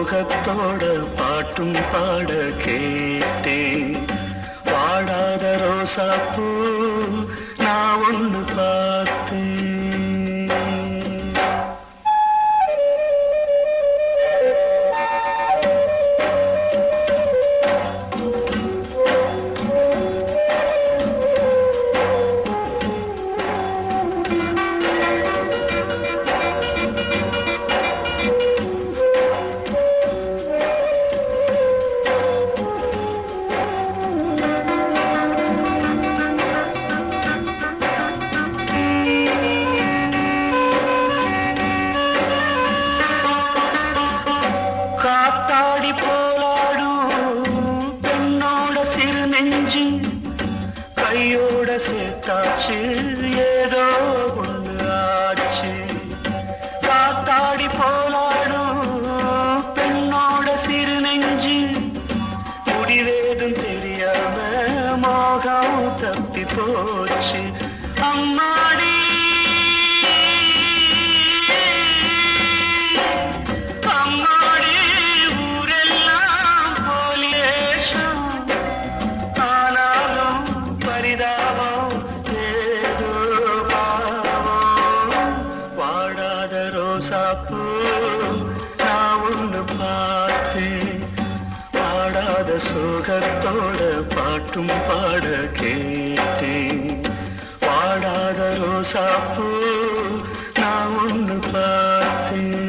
சோகத்தோட பாட்டும் பாட கேட்டேன். வாடாத ரோசாப்பூ நான் ஒன்று பார்த்தேன். காத்தாடி போலாடும் பெண்ணோட சிறு நெஞ்சு கையோட சேர்த்தாச்சு ஏதோ ஒன்று ஆச்சு. காத்தாடி போலாடும் பெண்ணோட சிறு நெஞ்சு முடிவேதும் தெரியாம மோகம் தப்பி போச்சு. அம்மாடி ரோசாப்பூ நான் ஒன்று பார்த்தேன். பாடாத சோகத்தோட பாட்டும் பாட கேட்டேன். பாடாத ரோசாப்பூ நான் ஒன்று பார்த்தேன்.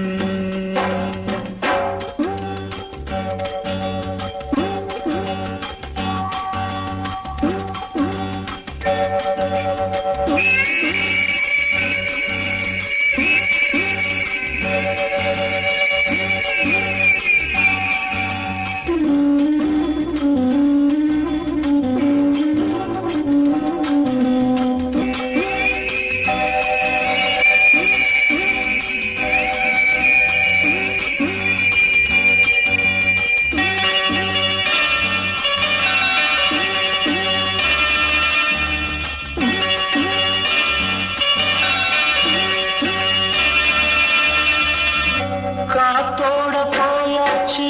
காத்தோட போயாச்சு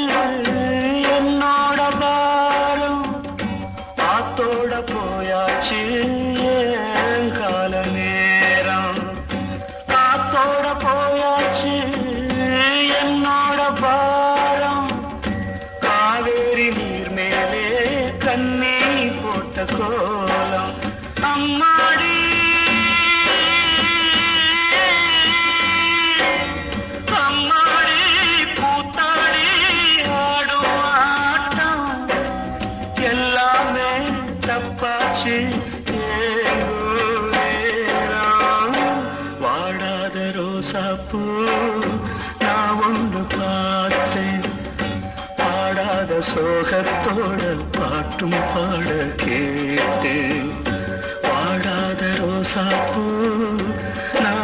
என்னோட பாரம், ஆத்தோட போயாச்சு என் கால நேரம். காத்தோட போயாச்சு என்னோட பாரம், காவேரி நீர் மேலே கண்ணி போட்ட கோலம். அம்மாடி தப்பாச்சு வாடாத ரோசாப்பூ நான் ஒன்று பார்த்தேன். பாடாத சோகத்தோட பாட்டும் பாட கேட்டேன். வாடாத ரோசாப்பூ நான்